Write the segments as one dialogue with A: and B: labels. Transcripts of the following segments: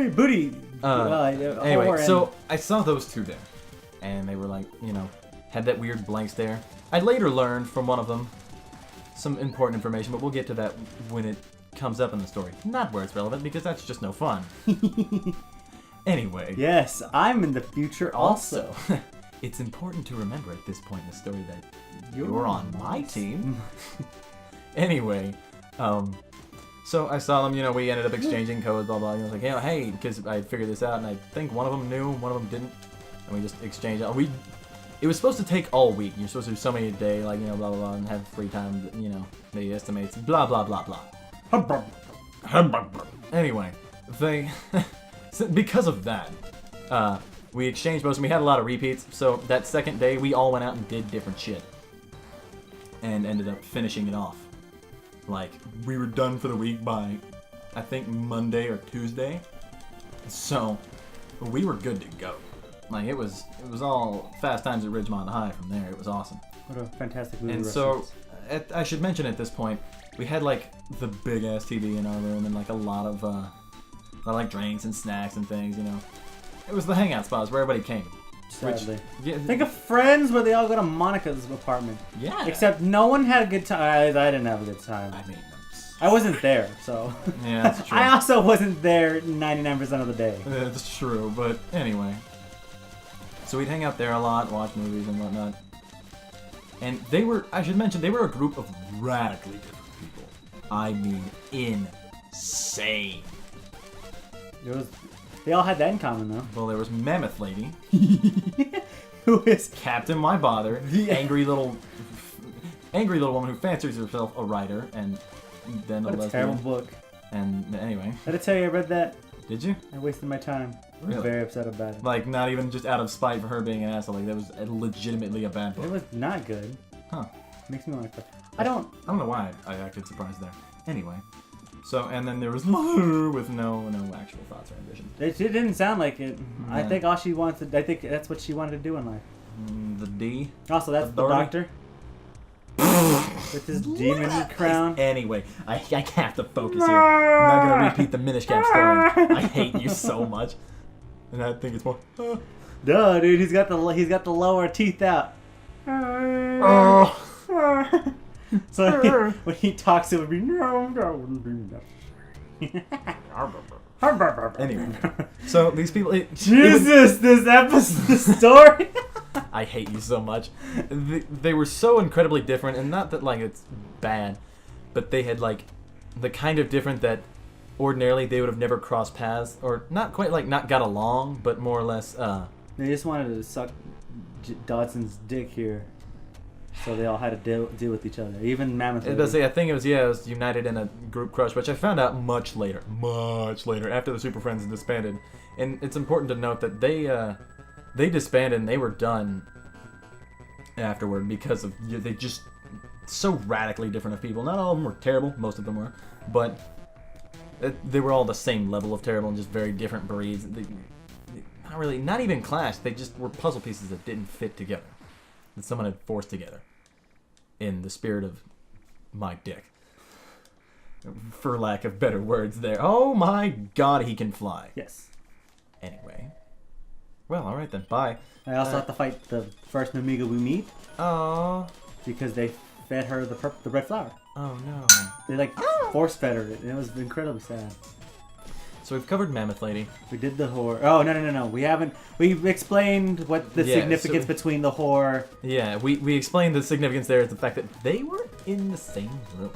A: booty.
B: Anyway, so I saw those two there, and they were like, had that weird blank stare. I later learned from one of them some important information, but we'll get to that when it comes up in the story. Not where it's relevant, because that's just no fun. Anyway.
A: Yes, I'm in the future also.
B: It's important to remember at this point in the story that you're on my team. Anyway, so I saw them, we ended up exchanging codes, blah, blah. I was like, hey, because I figured this out, and I think one of them knew, one of them didn't. And we just exchanged. It was supposed to take all week. You're supposed to do so many a day, like, blah, blah, blah, and have free time, the estimates, blah, blah, blah, blah. Anyway, because of that, we exchanged most, and we had a lot of repeats. So that second day, we all went out and did different shit. And ended up finishing it off. Like, we were done for the week by, I think, Monday or Tuesday. So, we were good to go. Like, it was all Fast Times at Ridgemont High from there. It was awesome.
A: What a fantastic movie.
B: And
A: reference.
B: so, I should mention at this point, we had, like, the big-ass TV in our room and, like, a lot of drinks and snacks and things, It was the hangout spot where everybody came.
A: Sadly. Think of Friends where they all go to Monica's apartment.
B: Yeah.
A: Except no one had a good time. I didn't have a good time.
B: I mean,
A: I wasn't there, so.
B: Yeah, that's true.
A: I also wasn't there 99% of the day.
B: That's true, but anyway. So we'd hang out there a lot, watch movies and whatnot. And I should mention, they were a group of radically different people. I mean, insane.
A: They all had that in common, though.
B: Well, there was Mammoth Lady.
A: Who is
B: Captain My Bother, the angry little woman who fancies herself a writer, and then
A: what
B: a lesbian.
A: a terrible book.
B: And anyway.
A: Did I tell you I read that?
B: Did you?
A: I wasted my time.
B: Really?
A: I was very upset about it.
B: Like, not even just out of spite for her being an asshole. Like, that was legitimately a bad book.
A: It was not good.
B: Huh.
A: Makes me want to cry. I don't
B: know why I acted surprised there. Anyway. So, and then there was with no actual thoughts or ambition.
A: It didn't sound like it.
B: Yeah.
A: I think all she wanted. I think that's what she wanted to do in life.
B: The D.
A: Also, that's the doctor. With his demon crown.
B: Anyway, I have to focus here. I'm not gonna repeat the Minish Cap story. I hate you so much, and I think it's more.
A: Duh, dude, he's got the lower teeth out. So when he talks, it would be no.
B: Anyway, so these people.
A: This episode story.
B: I hate you so much. They were so incredibly different, and not that like it's bad, but they had like the kind of different that ordinarily they would have never crossed paths, or not quite like not got along, but more or less.
A: They just wanted to suck Dodson's dick here, so they all had to deal with each other. Even Mammoth.
B: I think it was united in a group crush, which I found out much later after the Super Friends disbanded, and it's important to note that they disbanded and they were done afterward because of they just so radically different of people. Not all of them were terrible, most of them were, but they were all the same level of terrible and just very different breeds. Not even clashed. They just were puzzle pieces that didn't fit together, that someone had forced together in the spirit of my dick, for lack of better words there. Oh my god, he can fly.
A: Yes.
B: Anyway. Well, alright then, bye.
A: I also have to fight the first Namiga we meet.
B: Oh.
A: Because they fed her the red flower.
B: Oh no.
A: They force fed her it, and it was incredibly sad.
B: So we've covered Mammoth Lady.
A: We did the whore. Oh, no. We haven't. We've explained what the significance between the whore.
B: Yeah, we explained the significance there is the fact that they were in the same room.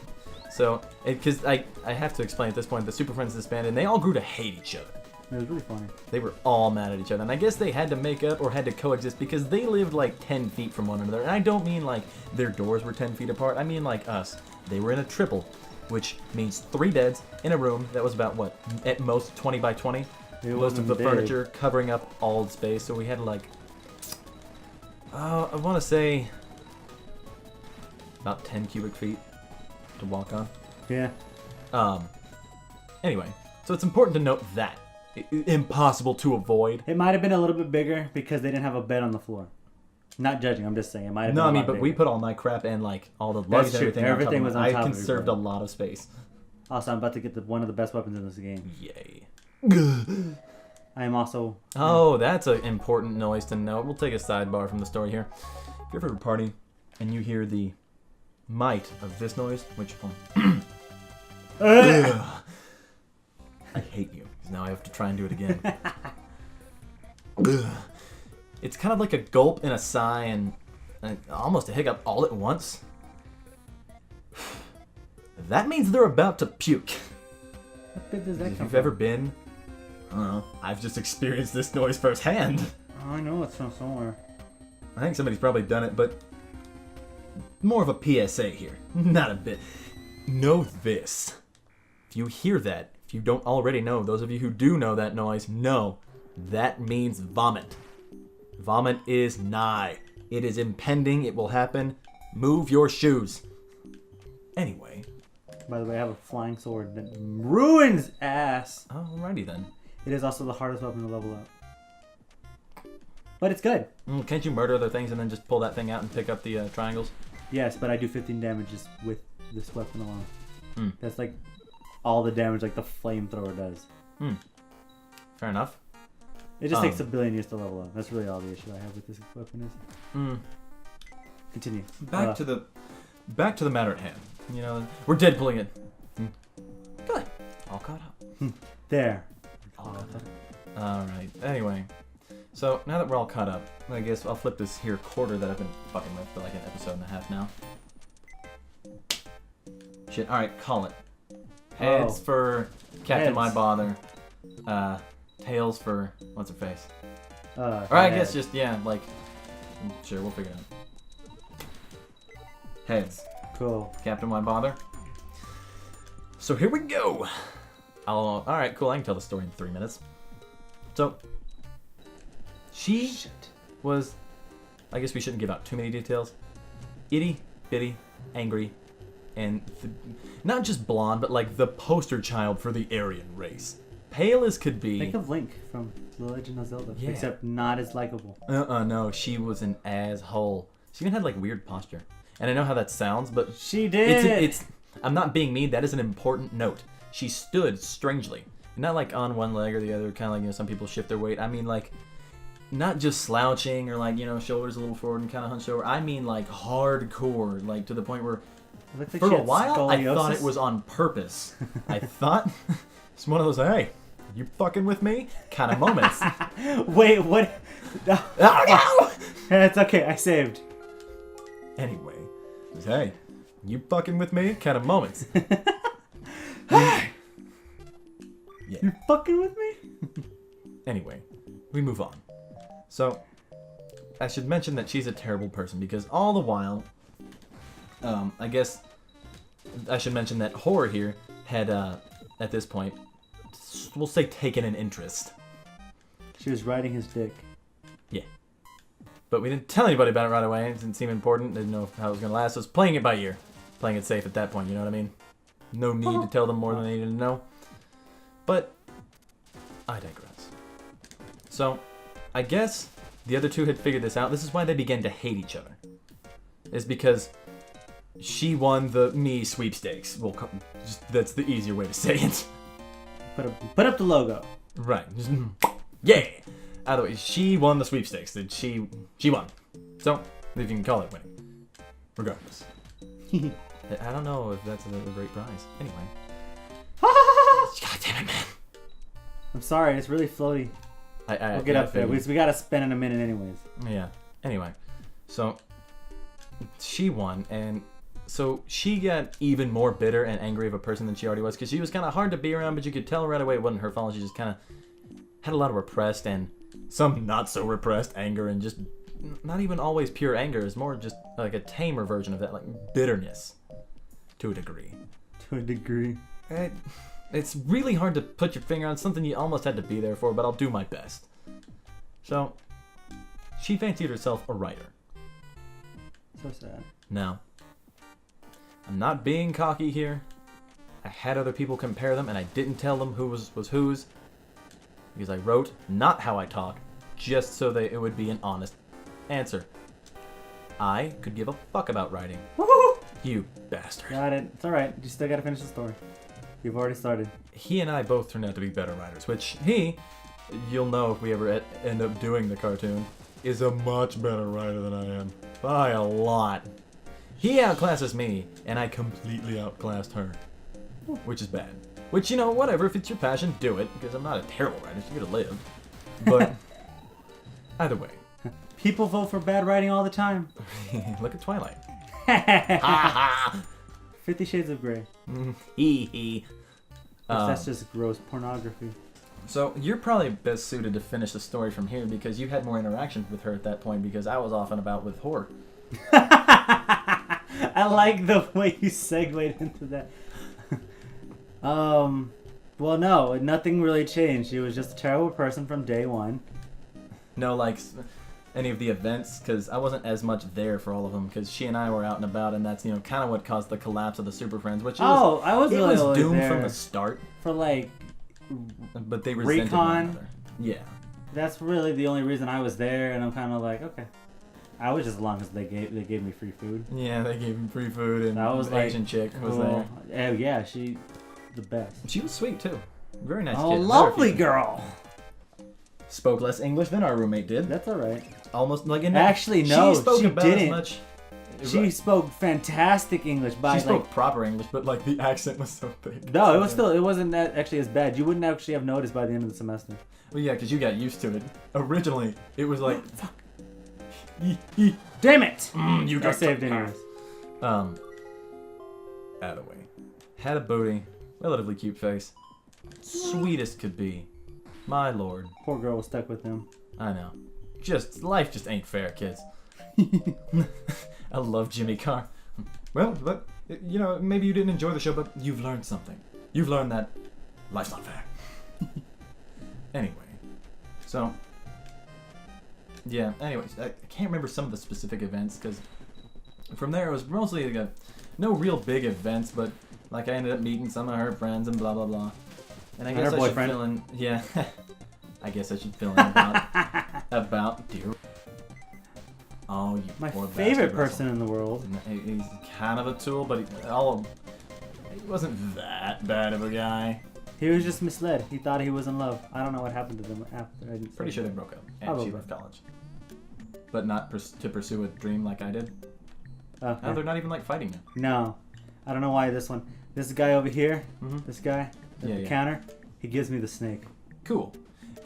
B: So, because I have to explain at this point, the Super Friends disbanded, and they all grew to hate each other.
A: It was really funny.
B: They were all mad at each other, and I guess they had to make up or had to coexist because they lived like 10 feet from one another. And I don't mean like their doors were 10 feet apart. I mean like us. They were in a triple, which means 3 beds in a room that was about, what, at most 20 by 20? Most of the furniture covering up all the space. So we had like, I want to say about 10 cubic feet to walk on.
A: Yeah.
B: Anyway, so it's important to note that. Impossible to avoid.
A: It might have been a little bit bigger because they didn't have a bed on the floor. Not judging, I'm just saying. It might have been
B: No,
A: a
B: I mean,
A: lot
B: but
A: bigger.
B: we put all my crap and like all the luggage and everything
A: was on top
B: I
A: of
B: conserved a lot of space.
A: Also, I'm about to get one of the best weapons in this game.
B: Yay.
A: I am also...
B: Oh, that's an important noise to note. We'll take a sidebar from the story here. If you're ever at a party and you hear the might of this noise, which... Ugh. I hate you, because now I have to try and do it again. Ugh. It's kind of like a gulp and a sigh and almost a hiccup all at once. That means they're about to puke.
A: What bit does that
B: If
A: come
B: you've
A: from?
B: ever been, I don't know, I've just experienced this noise firsthand.
A: Oh, I know it's from somewhere.
B: I think somebody's probably done it, but more of a PSA here. Not a bit. Know this. If you hear that, if you don't already know, those of you who do know that noise, know that means vomit. Vomit is nigh. It is impending. It will happen. Move your shoes. Anyway.
A: By the way, I have a flying sword that ruins ass.
B: Alrighty then.
A: It is also the hardest weapon to level up. But it's good.
B: Can't you murder other things and then just pull that thing out and pick up the triangles?
A: Yes, but I do 15 damage just with this weapon alone.
B: Hmm.
A: That's like all the damage like the flamethrower does.
B: Fair enough.
A: It just takes a billion years to level up. That's really all the issue I have with this weapon is. Continue.
B: Back to the matter at hand. You know, we're dead pulling it. Good. All caught up.
A: There.
B: Alright, anyway. So, now that we're all caught up, I guess I'll flip this here quarter that I've been fucking with for like an episode and a half now. Shit, alright, call it. Heads for Captain
A: Heads.
B: My Bother. Tails for what's her face? Or I
A: head.
B: guess just, yeah, like, sure, we'll figure it out. Heads.
A: Cool.
B: Captain My Bother. So here we go. Alright, cool, I can tell the story in 3 minutes. So, she was, I guess we shouldn't give out too many details, itty, bitty, angry, and not just blonde, but like the poster child for the Aryan race. Pale as could be.
A: Think of Link from The Legend of Zelda,
B: Yeah.
A: except not as likable.
B: No, she was an asshole. She even had like weird posture. And I know how that sounds, but
A: She did!
B: it's I'm not being mean, that is an important note. She stood strangely. Not like on one leg or the other, kind of like, you know, some people shift their weight. I mean like, not just slouching or like, you know, shoulders a little forward and kind of hunched over. I mean like hardcore, like to the point where
A: Looks like
B: for
A: she
B: a
A: had
B: while I thought it
A: scoliosis.
B: was on purpose. I thought it's one of those, hey, you fucking with me kind of moments.
A: Wait, what?
B: Oh, no!
A: It's okay, I saved.
B: Anyway, it's, hey, you fucking with me kind of moments.
A: You fucking with me?
B: Anyway, we move on. So, I should mention that she's a terrible person because all the while, I guess I should mention that Horror here had, at this point, we'll say taken an interest.
A: She was riding his dick.
B: Yeah. But we didn't tell anybody about it right away. It didn't seem important. Didn't know how it was going to last. So I was playing it by ear. Playing it safe at that point, you know what I mean? No need to tell them more than they needed to know. But, I digress. So, I guess the other two had figured this out. This is why they began to hate each other. Is because she won the me sweepstakes. Well, that's the easier way to say it.
A: Put up the logo.
B: Right. Just, yeah! Either way, she won the sweepstakes. She won. So, if you can call it winning. Regardless. I don't know if that's a great prize. Anyway. God damn it, man.
A: I'm sorry, it's really floaty. We'll get up there. We gotta spend in a minute anyways.
B: Yeah. Anyway. So, she won, and so she got even more bitter and angry of a person than she already was, because she was kind of hard to be around, but you could tell right away it wasn't her fault. She just kind of had a lot of repressed and some not so repressed anger, and just not even always pure anger. It's more just like a tamer version of that, like bitterness to a degree.
A: To a degree.
B: It's really hard to put your finger on something you almost had to be there for, but I'll do my best. So, she fancied herself a writer.
A: So sad.
B: Now, I'm not being cocky here. I had other people compare them, and I didn't tell them who was whose. Because I wrote not how I talk, just so that it would be an honest answer. I could give a fuck about writing.
A: Woohoo!
B: You bastard.
A: Got it. It's alright. You still gotta finish the story. You've already started.
B: He and I both turned out to be better writers, which he you'll know if we ever end up doing the cartoon, is a much better writer than I am. By a lot. He outclasses me, and I completely outclassed her. Which is bad. Which, you know, whatever, if it's your passion, do it, because I'm not a terrible writer, so you're gonna live. But, either way.
A: People vote for bad writing all the time.
B: Look at Twilight.
A: 50 Shades of Grey. That's just gross pornography.
B: So, you're probably best suited to finish the story from here, because you had more interaction with her at that point, because I was off and about with horror.
A: I like the way you segued into that. Well, no, nothing really changed. She was just a terrible person from day one.
B: No, like, any of the events, because I wasn't as much there for all of them, because she and I were out and about, and that's, you know, kind of what caused the collapse of the Super Friends, which
A: I was really
B: doomed
A: there
B: from the start.
A: For, like,
B: but they resented one another. Yeah.
A: That's really the only reason I was there, and I'm kind of like, okay. I was just as long as they gave me free food.
B: Yeah, they gave me free food, and
A: that was
B: the Asian chick was there.
A: Oh, yeah, she... the best.
B: She was sweet, too. Very nice kid.
A: Oh, lovely girl!
B: Spoke less English than our roommate did.
A: That's alright.
B: Almost like in
A: Actually, no, she didn't. She
B: right.
A: spoke fantastic English.
B: She spoke proper English, but like the accent was so thick.
A: No, it wasn't that actually as bad. You wouldn't actually have noticed by the end of the semester.
B: Well, yeah, because you got used to it. Originally, it was like, fuck.
A: Damn it!
B: You got
A: saved anyways.
B: Out of the way. Had a booty, relatively cute face, sweetest could be. My lord.
A: Poor girl was stuck with him.
B: I know. Life just ain't fair, kids. I love Jimmy Carr. Well, but, you know, maybe you didn't enjoy the show, but you've learned something. You've learned that life's not fair. Anyway, so, yeah, anyways, I can't remember some of the specific events, because from there it was mostly like no real big events, but like I ended up meeting some of her friends and blah blah blah. And I guess I should fill in, yeah, I guess I should fill in about dear. Oh, you
A: my
B: poor
A: favorite person in the world.
B: He's kind of a tool, but he wasn't that bad of a guy.
A: He was just misled. He thought he was in love. I don't know what happened to them after.
B: Pretty sure they broke up, and she left college. But not to pursue a dream like I did.
A: Okay.
B: No, they're not even like fighting now.
A: No, I don't know why this guy over here, this guy at the counter, he gives me the snake.
B: Cool.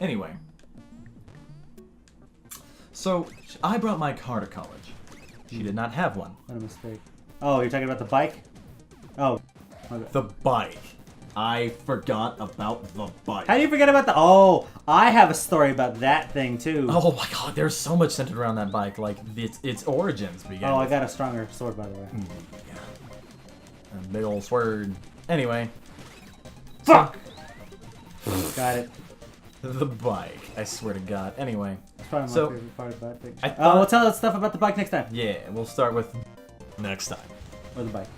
B: Anyway. So, I brought my car to college. She did not have one.
A: What a mistake. Oh, you're talking about the bike? Oh. Okay.
B: The bike. I forgot about the bike.
A: How do you forget about the... Oh, I have a story about that thing, too.
B: Oh my god, there's so much centered around that bike. Like, its origins began.
A: Oh, I got a stronger sword, by the way.
B: Yeah. A big old sword. Anyway.
A: Fuck! Got it.
B: The bike. I swear to god. Anyway.
A: It's probably my favorite part of the bike.
B: We'll
A: tell us stuff about the bike next time.
B: Yeah, we'll start with next time.
A: Or the bike.